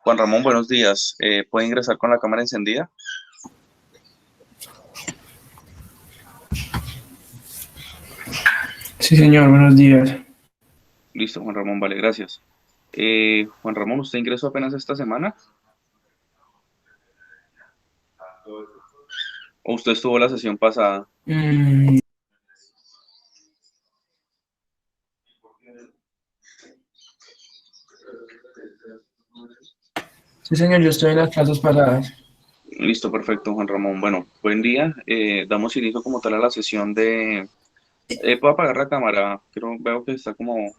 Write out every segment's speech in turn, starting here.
Juan Ramón, buenos días. ¿Puede ingresar con la cámara encendida? Sí, señor, buenos días. Listo, Juan Ramón, vale, gracias. Juan Ramón, ¿usted ingresó apenas esta semana? ¿O usted estuvo la sesión pasada? Mm, sí, señor, yo estoy en las clases pasadas. Listo, perfecto, Juan Ramón. Bueno, buen día. Damos inicio como tal a la sesión de... ¿puedo apagar la cámara? Veo que está como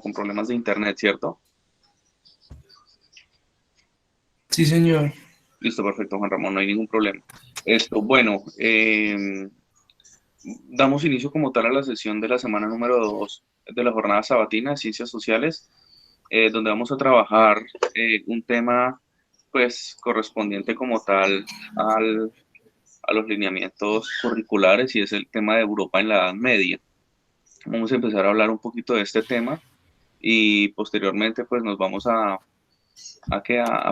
con problemas de internet, ¿cierto? Sí, señor. Listo, perfecto, Juan Ramón, no hay ningún problema. Bueno, damos inicio como tal a la sesión de la semana número 2 de la jornada sabatina de Ciencias Sociales, donde vamos a trabajar un tema pues correspondiente como tal al, a los lineamientos curriculares y es el tema de Europa en la Edad Media. Vamos a empezar a hablar un poquito de este tema y posteriormente pues nos vamos a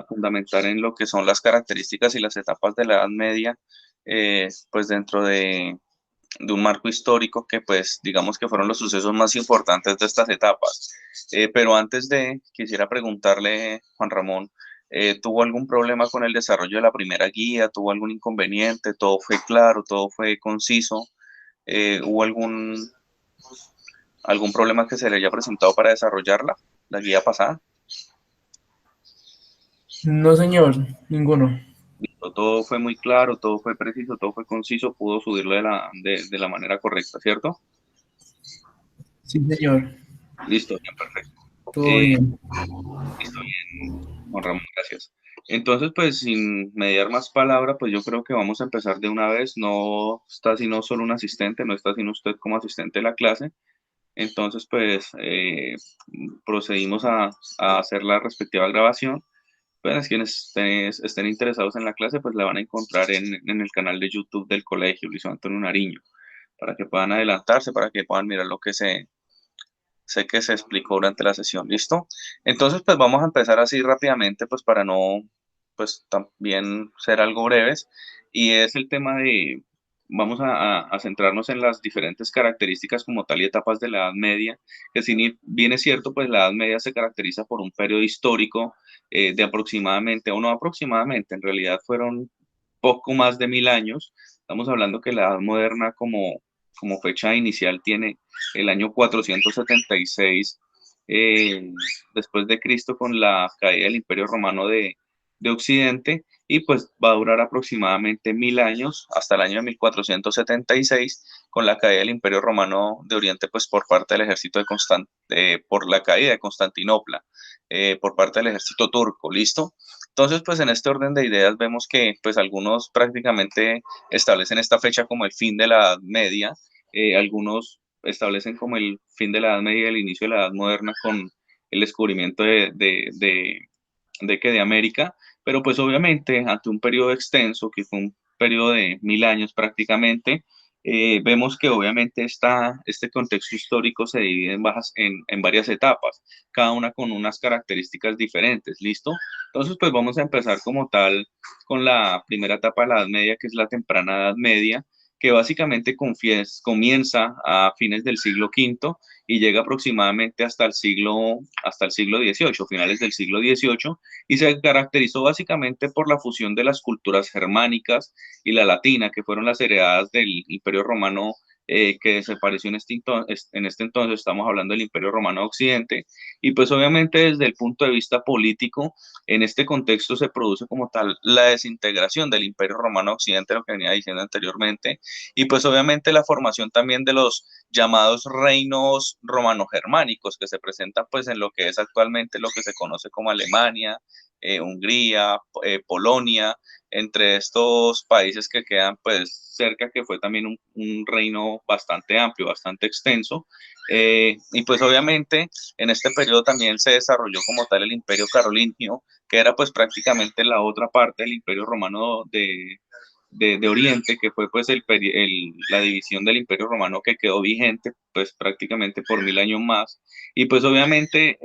fundamentar en lo que son las características y las etapas de la Edad Media, pues dentro de un marco histórico que pues digamos que fueron los sucesos más importantes de estas etapas. Pero antes de, quisiera preguntarle, Juan Ramón, ¿tuvo algún problema con el desarrollo de la primera guía? ¿Tuvo algún inconveniente? ¿Todo fue claro? ¿Todo fue conciso? ¿Hubo algún problema que se le haya presentado para desarrollarla, la guía pasada? No, señor, ninguno. Todo fue muy claro, todo fue preciso, todo fue conciso, pudo subirlo de la manera correcta, ¿cierto? Sí, señor, Listo, bien, perfecto. todo Eh, bien. Listo, bien, Juan Ramón, gracias. Entonces, pues sin mediar más palabra, pues yo creo que vamos a empezar de una vez. No está sino solo un asistente, no está sino usted como asistente de la clase. Entonces, pues procedimos a hacer la respectiva grabación. Pues quienes estén interesados en la clase, pues la van a encontrar en el canal de YouTube del Colegio Luis Antonio Nariño, para que puedan adelantarse, para que puedan mirar lo que sé que se explicó durante la sesión, ¿listo? Entonces, pues vamos a empezar así rápidamente, pues para no, pues también ser algo breves, y es el tema de, vamos a centrarnos en las diferentes características como tal y etapas de la Edad Media, que si bien es cierto, pues la Edad Media se caracteriza por un periodo histórico de aproximadamente, o no aproximadamente, en realidad fueron poco más de 1000 años. Estamos hablando que la Edad Moderna como fecha inicial tiene el año 476 eh, después de Cristo con la caída del Imperio Romano de Occidente y pues va a durar aproximadamente 1000 años hasta el año de 1476 con la caída del Imperio Romano de Oriente pues por parte del ejército por la caída de Constantinopla por parte del ejército turco, ¿listo? Entonces pues en este orden de ideas vemos que pues algunos prácticamente establecen esta fecha como el fin de la Edad Media, algunos establecen como el fin de la Edad Media y el inicio de la Edad Moderna con el descubrimiento de América, pero pues obviamente ante un periodo extenso, que fue un periodo de 1000 años prácticamente, vemos que obviamente este contexto histórico se divide en varias etapas, cada una con unas características diferentes, ¿listo? Entonces pues vamos a empezar como tal con la primera etapa de la Edad Media, que es la temprana Edad Media, que básicamente comienza a fines del siglo V y llega aproximadamente hasta el siglo XVIII, finales del siglo XVIII, y se caracterizó básicamente por la fusión de las culturas germánicas y la latina, que fueron las heredadas del Imperio Romano que desapareció en este entonces, estamos hablando del Imperio Romano de Occidente, y pues obviamente desde el punto de vista político, en este contexto se produce como tal la desintegración del Imperio Romano de Occidente, lo que venía diciendo anteriormente, y pues obviamente la formación también de los llamados reinos romano-germánicos que se presentan pues en lo que es actualmente lo que se conoce como Alemania, Hungría, Polonia, entre estos países que quedan pues cerca, que fue también un reino bastante amplio, bastante extenso. Y pues obviamente en este periodo también se desarrolló como tal el Imperio Carolingio, que era pues prácticamente la otra parte del Imperio Romano de Oriente, que fue pues la división del Imperio Romano que quedó vigente pues prácticamente por 1000 años más. Y pues obviamente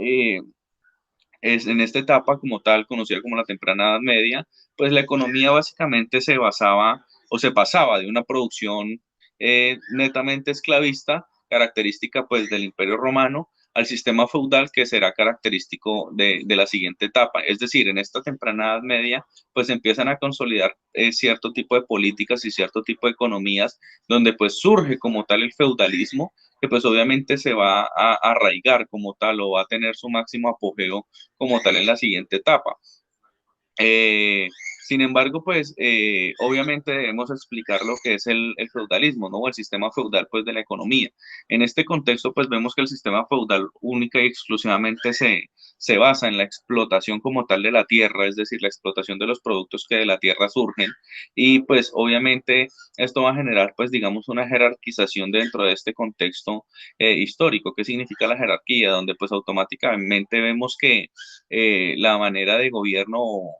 es en esta etapa como tal, conocida como la temprana Edad Media, pues la economía básicamente se basaba o se pasaba de una producción netamente esclavista, característica pues del Imperio Romano, al sistema feudal que será característico de la siguiente etapa. Es decir, en esta temprana Edad Media, pues empiezan a consolidar cierto tipo de políticas y cierto tipo de economías donde pues surge como tal el feudalismo, que pues obviamente se va a arraigar como tal o va a tener su máximo apogeo como tal en la siguiente etapa. Eh, Sin embargo, pues obviamente debemos explicar lo que es el feudalismo, ¿no? El sistema feudal, pues, de la economía. En este contexto, pues, vemos que el sistema feudal única y exclusivamente se basa en la explotación como tal de la tierra, es decir, la explotación de los productos que de la tierra surgen. Y, pues, obviamente, esto va a generar, pues, digamos, una jerarquización dentro de este contexto histórico. ¿Qué significa la jerarquía? Donde, pues, automáticamente vemos que la manera de gobierno o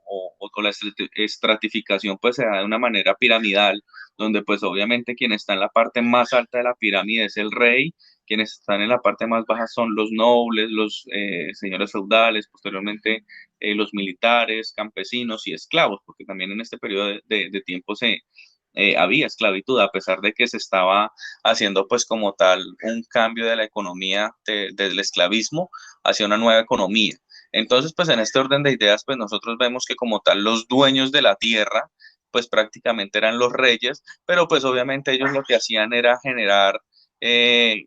la estratificación pues se da de una manera piramidal, donde pues obviamente quien está en la parte más alta de la pirámide es el rey, quienes están en la parte más baja son los nobles, los señores feudales, posteriormente los militares, campesinos y esclavos, porque también en este periodo de tiempo había esclavitud, a pesar de que se estaba haciendo pues como tal un cambio de la economía del esclavismo hacia una nueva economía. Entonces, pues en este orden de ideas, pues nosotros vemos que como tal los dueños de la tierra, pues prácticamente eran los reyes, pero pues obviamente ellos lo que hacían era generar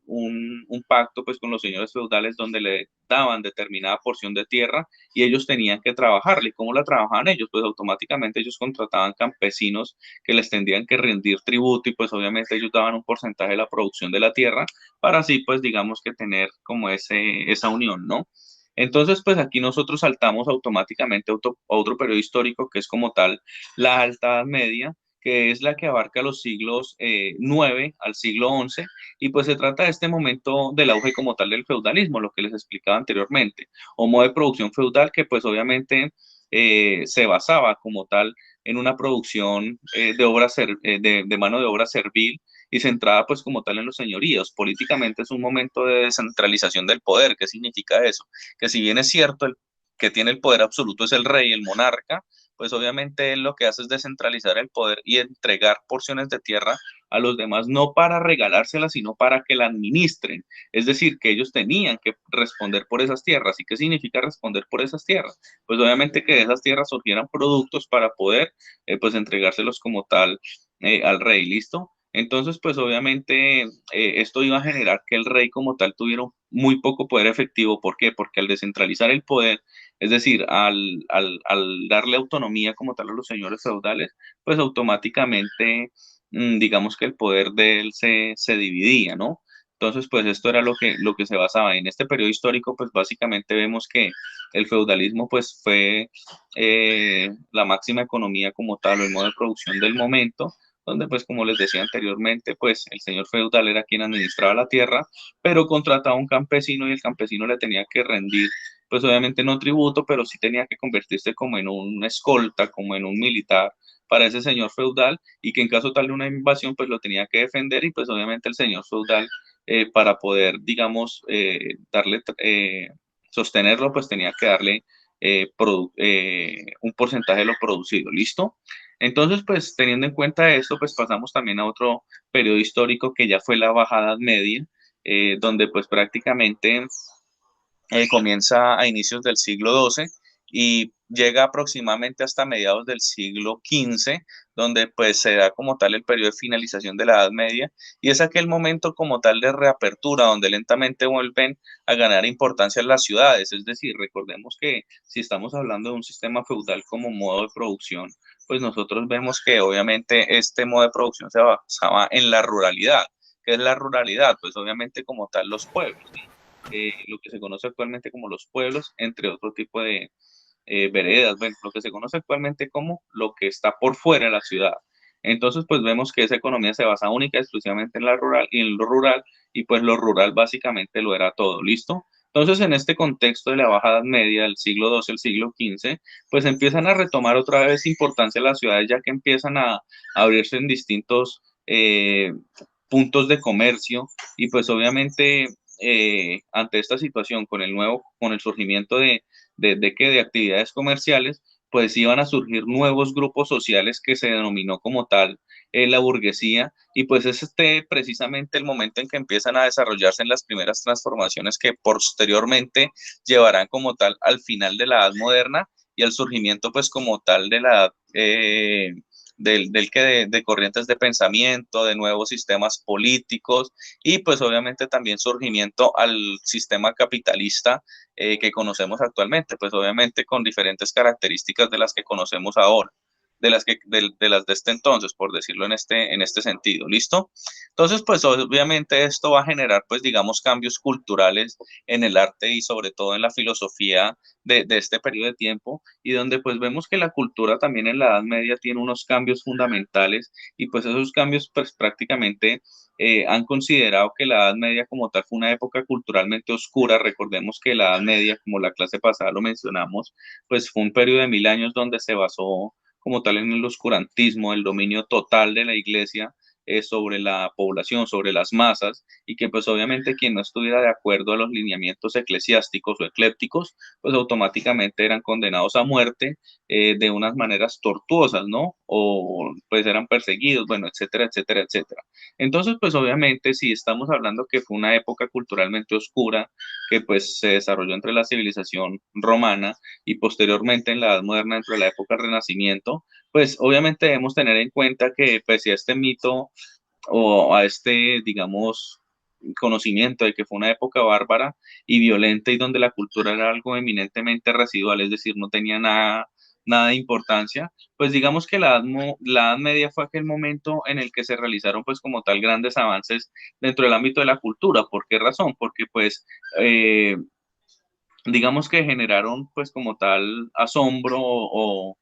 un pacto pues con los señores feudales donde le daban determinada porción de tierra y ellos tenían que trabajarle. ¿Y cómo la trabajaban ellos? Pues automáticamente ellos contrataban campesinos que les tendrían que rendir tributo y pues obviamente ellos daban un porcentaje de la producción de la tierra para así pues digamos que tener como esa unión, ¿no? Entonces, pues aquí nosotros saltamos automáticamente a otro periodo histórico que es como tal la Alta Edad Media, que es la que abarca los siglos 9 al siglo 11, y pues se trata de este momento del auge como tal del feudalismo, lo que les explicaba anteriormente, o modo de producción feudal que pues obviamente se basaba como tal en una producción de mano de obra servil y centrada pues como tal en los señoríos. Políticamente es un momento de descentralización del poder. ¿Qué significa eso? Que si bien es cierto, el que tiene el poder absoluto es el rey, el monarca, pues obviamente él lo que hace es descentralizar el poder y entregar porciones de tierra a los demás, no para regalárselas, sino para que la administren. Es decir, que ellos tenían que responder por esas tierras. ¿Y qué significa responder por esas tierras? Pues obviamente que de esas tierras surgieran productos para poder pues entregárselos como tal al rey, ¿listo? Entonces, pues obviamente esto iba a generar que el rey como tal tuviera muy poco poder efectivo. ¿Por qué? Porque al descentralizar el poder, es decir, al darle autonomía como tal a los señores feudales, pues automáticamente, digamos que el poder de él se dividía, ¿no? Entonces, pues esto era lo que se basaba en este periodo histórico, pues básicamente vemos que el feudalismo pues fue la máxima economía como tal o el modo de producción del momento donde pues como les decía anteriormente, pues el señor feudal era quien administraba la tierra, pero contrataba a un campesino y el campesino le tenía que rendir, pues obviamente no tributo, pero sí tenía que convertirse como en un escolta, como en un militar para ese señor feudal y que en caso tal de una invasión pues lo tenía que defender y pues obviamente el señor feudal para poder, digamos, sostenerlo, pues tenía que darle un porcentaje de lo producido, ¿listo? Entonces, pues teniendo en cuenta esto, pues pasamos también a otro periodo histórico que ya fue la Baja Edad Media, donde pues prácticamente comienza a inicios del siglo XII y llega aproximadamente hasta mediados del siglo XV, donde pues se da como tal el periodo de finalización de la Edad Media y es aquel momento como tal de reapertura donde lentamente vuelven a ganar importancia las ciudades, es decir, recordemos que si estamos hablando de un sistema feudal como modo de producción, pues nosotros vemos que obviamente este modo de producción se basaba en la ruralidad. ¿Qué es la ruralidad? Pues obviamente como tal los pueblos, ¿sí? Lo que se conoce actualmente como los pueblos, entre otro tipo de veredas, bueno, lo que se conoce actualmente como lo que está por fuera de la ciudad. Entonces, pues vemos que esa economía se basa única y exclusivamente en la rural y en lo rural, y pues lo rural básicamente lo era todo, ¿listo? Entonces, en este contexto de la Baja Edad Media del siglo XII al siglo XV, pues empiezan a retomar otra vez importancia las ciudades, ya que empiezan a abrirse en distintos puntos de comercio, y pues obviamente ante esta situación con el surgimiento de actividades comerciales, pues iban a surgir nuevos grupos sociales que se denominó como tal la burguesía, y pues es precisamente el momento en que empiezan a desarrollarse en las primeras transformaciones que posteriormente llevarán como tal al final de la Edad Moderna y al surgimiento pues como tal de la de corrientes de pensamiento, de nuevos sistemas políticos y pues obviamente también surgimiento al sistema capitalista que conocemos actualmente, pues obviamente con diferentes características de las que conocemos ahora, de las de este entonces, por decirlo en este sentido, ¿listo? Entonces, pues obviamente esto va a generar, pues digamos, cambios culturales en el arte y sobre todo en la filosofía de este periodo de tiempo, y donde pues vemos que la cultura también en la Edad Media tiene unos cambios fundamentales, y pues esos cambios pues prácticamente han considerado que la Edad Media como tal fue una época culturalmente oscura. Recordemos que la Edad Media, como la clase pasada lo mencionamos, pues fue un periodo de 1000 años donde se basó como tal en el oscurantismo, el dominio total de la iglesia sobre la población, sobre las masas, y que pues obviamente quien no estuviera de acuerdo a los lineamientos eclesiásticos o eclépticos, pues automáticamente eran condenados a muerte de unas maneras tortuosas, ¿no? O pues eran perseguidos, bueno, etcétera, etcétera, etcétera. Entonces, pues obviamente si estamos hablando que fue una época culturalmente oscura, que pues se desarrolló entre la civilización romana y posteriormente en la Edad Moderna, entre la época del Renacimiento, pues obviamente debemos tener en cuenta que pese a este mito o a este, digamos, conocimiento de que fue una época bárbara y violenta y donde la cultura era algo eminentemente residual, es decir, no tenía nada de importancia, pues digamos que la Edad Media fue aquel momento en el que se realizaron pues como tal grandes avances dentro del ámbito de la cultura. ¿Por qué razón? Porque pues eh, digamos que generaron pues como tal asombro o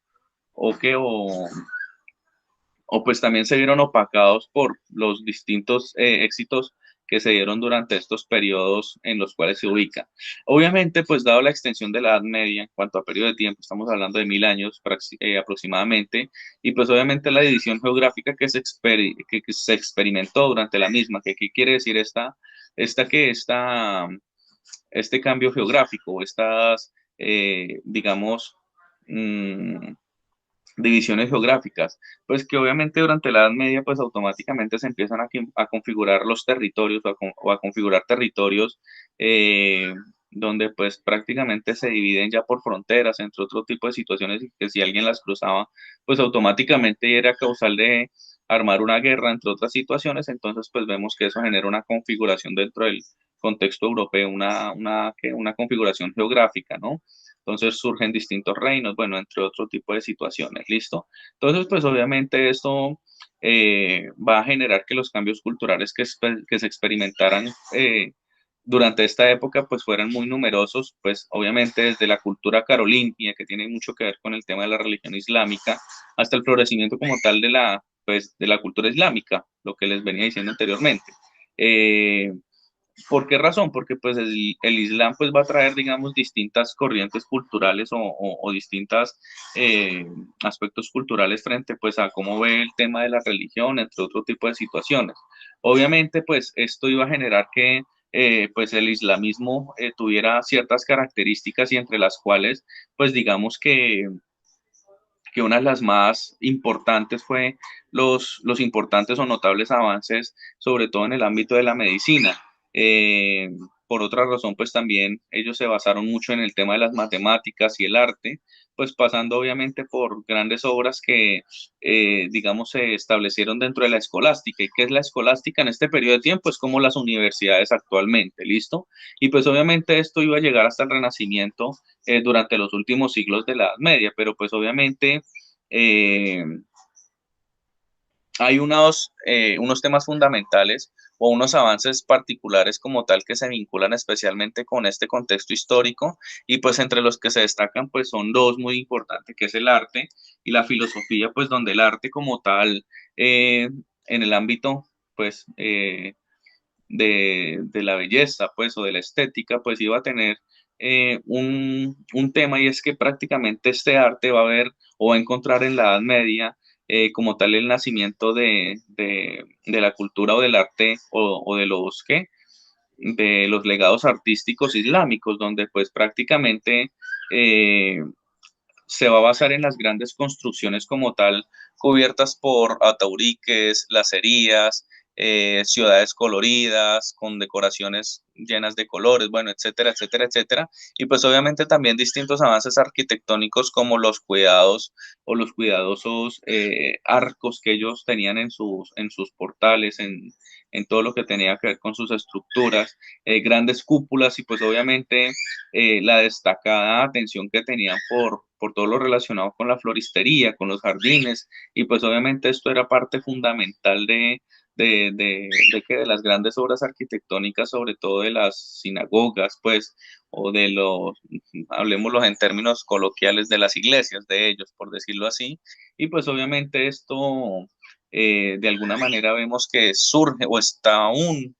pues también se vieron opacados por los distintos éxitos que se dieron durante estos periodos en los cuales se ubica. Obviamente, pues dado la extensión de la Edad Media en cuanto a periodo de tiempo, estamos hablando de 1000 años aproximadamente, y pues obviamente la división geográfica que se experimentó durante la misma, que qué quiere decir este cambio geográfico, digamos, mm, divisiones geográficas, pues que obviamente durante la Edad Media pues automáticamente se empiezan a configurar los territorios o a configurar territorios eh, donde pues prácticamente se dividen ya por fronteras, entre otro tipo de situaciones, y que si alguien las cruzaba pues automáticamente era causal de armar una guerra, entre otras situaciones. Entonces pues vemos que eso genera una configuración dentro del contexto europeo, una configuración geográfica, ¿no? Entonces surgen distintos reinos, bueno, entre otro tipo de situaciones, ¿listo? Entonces, pues obviamente esto va a generar que los cambios culturales que se experimentaran durante esta época, pues fueran muy numerosos, pues obviamente desde la cultura carolingia, que tiene mucho que ver con el tema de la religión islámica, hasta el florecimiento como tal de la cultura islámica, lo que les venía diciendo anteriormente. Eh, ¿Por qué razón? Porque pues el Islam pues va a traer, digamos, distintas corrientes culturales o distintas aspectos culturales frente pues a cómo ve el tema de la religión, entre otro tipo de situaciones. Obviamente pues esto iba a generar que pues el islamismo tuviera ciertas características, y entre las cuales pues digamos que una de las más importantes fue los importantes o notables avances, sobre todo en el ámbito de la medicina. Eh, por otra razón, pues también ellos se basaron mucho en el tema de las matemáticas y el arte, pues pasando obviamente por grandes obras que, digamos, se establecieron dentro de la escolástica. ¿Y qué es la escolástica en este periodo de tiempo? Es como las universidades actualmente, ¿listo? Y pues obviamente esto iba a llegar hasta el Renacimiento durante los últimos siglos de la Edad Media, pero pues obviamente eh, hay unos temas fundamentales o unos avances particulares como tal que se vinculan especialmente con este contexto histórico, y pues entre los que se destacan pues son dos muy importantes, que es el arte y la filosofía, pues donde el arte como tal en el ámbito pues de la belleza, pues, o de la estética, pues iba a tener un tema, y es que prácticamente este arte va a ver o va a encontrar en la Edad Media como tal el nacimiento de la cultura o del arte o de los, ¿qué? de los legados artísticos islámicos, donde pues prácticamente se va a basar en las grandes construcciones como tal, cubiertas por atauriques, lacerías, ciudades coloridas, con decoraciones llenas de colores, bueno, etcétera, etcétera, etcétera. Y pues obviamente también distintos avances arquitectónicos como los cuidados o los cuidadosos arcos que ellos tenían en sus portales, en todo lo que tenía que ver con sus estructuras, grandes cúpulas y pues obviamente la destacada atención que tenían por todo lo relacionado con la floristería, con los jardines, y pues obviamente esto era parte fundamental de las grandes obras arquitectónicas, sobre todo de las sinagogas, pues, o de los, hablemoslo en términos coloquiales, de las iglesias de ellos, por decirlo así, y pues obviamente esto, de alguna manera vemos que surge o está aún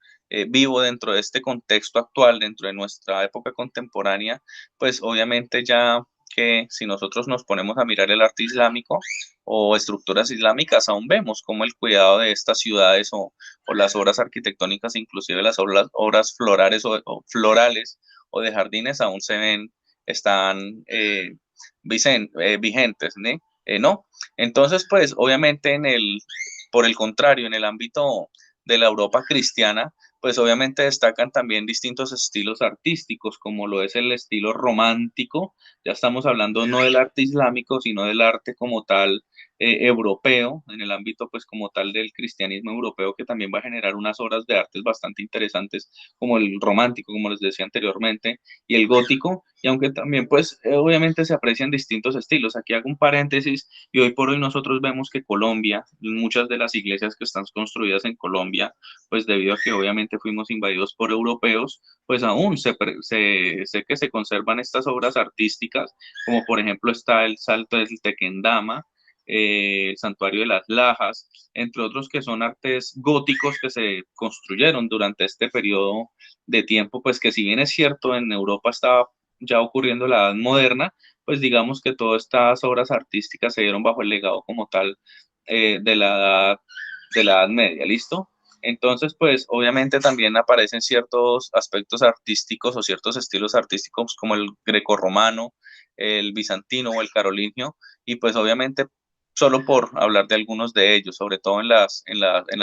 vivo dentro de este contexto actual, dentro de nuestra época contemporánea, pues obviamente ya que si nosotros nos ponemos a mirar el arte islámico o estructuras islámicas, aún vemos como el cuidado de estas ciudades o las obras arquitectónicas, inclusive las obras florales florales o de jardines, aún se ven, están vigentes, ¿no? ¿No? Entonces, pues obviamente por el contrario, en el ámbito de la Europa cristiana, pues obviamente destacan también distintos estilos artísticos, como lo es el estilo romántico. Ya estamos hablando no del arte islámico, sino del arte como tal europeo, en el ámbito pues como tal del cristianismo europeo, que también va a generar unas obras de artes bastante interesantes, como el romántico, como les decía anteriormente, y el gótico, y aunque también pues obviamente se aprecian distintos estilos. Aquí hago un paréntesis, y hoy por hoy nosotros vemos que Colombia, muchas de las iglesias que están construidas en Colombia, pues debido a que obviamente fuimos invadidos por europeos, pues aún sé que se conservan estas obras artísticas, como por ejemplo está el Salto del Tequendama, el Santuario de las Lajas, entre otros que son artes góticos que se construyeron durante este periodo de tiempo, pues que si bien es cierto, en Europa estaba ya ocurriendo la Edad Moderna, pues digamos que todas estas obras artísticas se dieron bajo el legado como tal de la Edad Media, ¿listo? Entonces, pues obviamente también aparecen ciertos aspectos artísticos o ciertos estilos artísticos como el grecorromano, el bizantino o el carolingio, y pues obviamente solo por hablar de algunos de ellos, sobre todo en las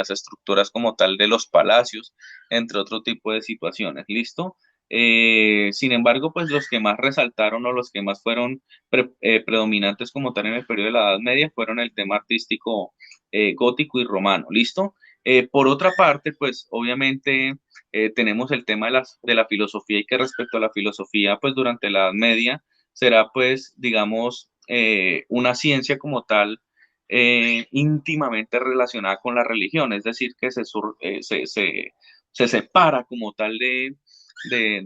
estructuras como tal de los palacios, entre otro tipo de situaciones, ¿listo? Sin embargo, pues los que más resaltaron o los que más fueron predominantes como tal en el periodo de la Edad Media fueron el tema artístico gótico y romano, ¿listo? Por otra parte, pues obviamente tenemos el tema de la filosofía y que respecto a la filosofía, pues durante la Edad Media será pues, digamos, una ciencia como tal íntimamente relacionada con la religión, es decir, que se separa como tal de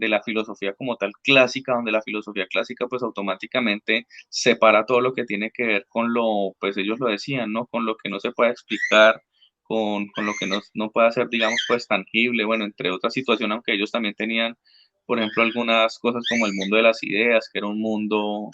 la filosofía como tal clásica, donde la filosofía clásica pues automáticamente separa todo lo que tiene que ver con lo, pues ellos lo decían, ¿no? Con lo que no se puede explicar, con lo que no puede ser, digamos, pues tangible, bueno, entre otras situaciones, aunque ellos también tenían, por ejemplo, algunas cosas como el mundo de las ideas, que era un mundo,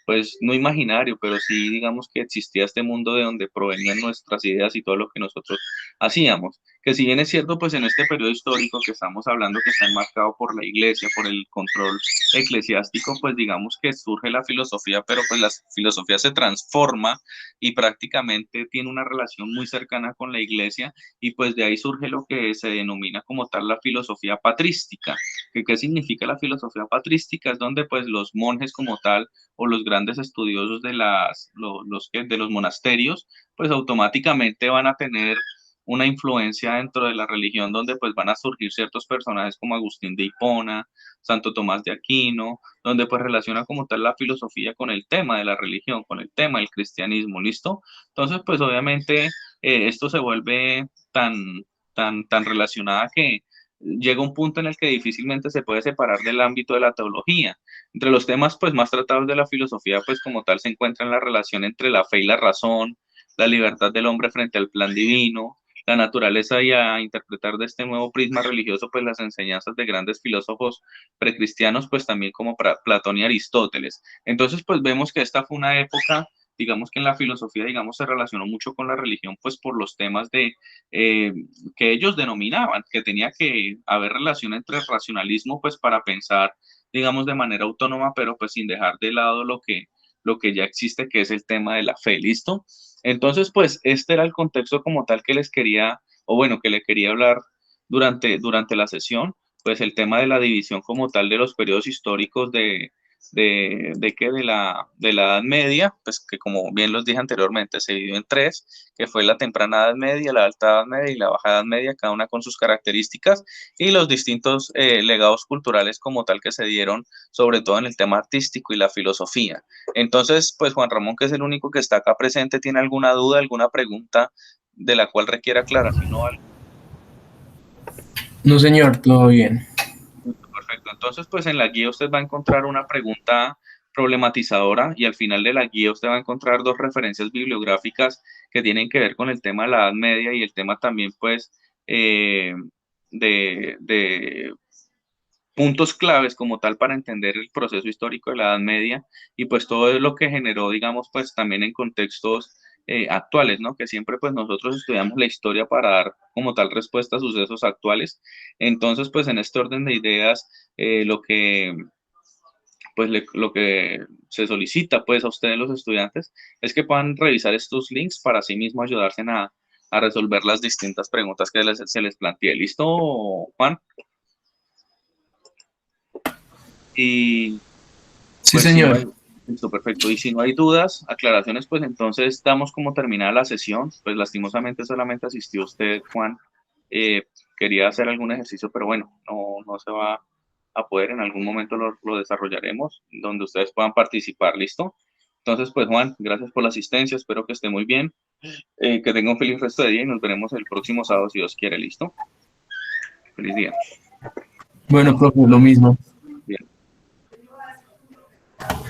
pues no imaginario, pero sí, digamos que existía este mundo de donde provenían nuestras ideas y todo lo que nosotros hacíamos. Que si bien es cierto, pues en este periodo histórico que estamos hablando, que está enmarcado por la iglesia, por el control eclesiástico, pues digamos que surge la filosofía, pero pues la filosofía se transforma y prácticamente tiene una relación muy cercana con la iglesia y pues de ahí surge lo que se denomina como tal la filosofía patrística. ¿Qué significa la filosofía patrística? Es donde pues los monjes como tal o los grandes estudiosos de los monasterios, pues automáticamente van a tener una influencia dentro de la religión donde pues van a surgir ciertos personajes como Agustín de Hipona, Santo Tomás de Aquino, donde pues relaciona como tal la filosofía con el tema de la religión, con el tema del cristianismo, ¿listo? Entonces pues obviamente esto se vuelve tan relacionada que llega un punto en el que difícilmente se puede separar del ámbito de la teología. Entre los temas pues más tratados de la filosofía pues como tal se encuentran la relación entre la fe y la razón, la libertad del hombre frente al plan divino, la naturaleza y a interpretar de este nuevo prisma religioso pues las enseñanzas de grandes filósofos precristianos pues también como Platón y Aristóteles. Entonces pues vemos que esta fue una época digamos que en la filosofía, digamos, se relacionó mucho con la religión, pues por los temas de que ellos denominaban, que tenía que haber relación entre el racionalismo, pues para pensar, digamos, de manera autónoma, pero pues sin dejar de lado lo que ya existe, que es el tema de la fe, ¿listo? Entonces, pues este era el contexto como tal que les quería, o bueno, que le quería hablar durante la sesión, pues el tema de la división como tal de los periodos históricos de la Edad Media, pues que como bien los dije anteriormente, se dividió en tres, que fue la temprana Edad Media, la alta Edad Media y la baja Edad Media, cada una con sus características, y los distintos legados culturales como tal que se dieron, sobre todo en el tema artístico y la filosofía. Entonces, pues Juan Ramón, que es el único que está acá presente, ¿tiene alguna duda, alguna pregunta de la cual requiera aclaración o algo? No, señor, todo bien. Perfecto. Entonces, pues en la guía usted va a encontrar una pregunta problematizadora y al final de la guía usted va a encontrar dos referencias bibliográficas que tienen que ver con el tema de la Edad Media y el tema también, pues, eh, de puntos claves como tal para entender el proceso histórico de la Edad Media y pues todo es lo que generó, digamos, pues también en contextos actuales, ¿no? Que siempre pues nosotros estudiamos la historia para dar como tal respuesta a sucesos actuales. Entonces, pues en este orden de ideas, lo que lo que se solicita pues a ustedes los estudiantes es que puedan revisar estos links para así mismo ayudarse a resolver las distintas preguntas que se les plantee. ¿Listo, Juan? Y Sí, pues si no hay, señor. listo, perfecto. Y si no hay dudas, aclaraciones, pues entonces damos como terminada la sesión. Pues lastimosamente solamente asistió usted, Juan. Quería hacer algún ejercicio, pero bueno, no se va a poder. En algún momento lo desarrollaremos, donde ustedes puedan participar, ¿listo? Entonces, pues Juan, gracias por la asistencia, espero que esté muy bien, que tenga un feliz resto de día y nos veremos el próximo sábado si Dios quiere, ¿listo? Feliz día. Bueno, profe, lo mismo.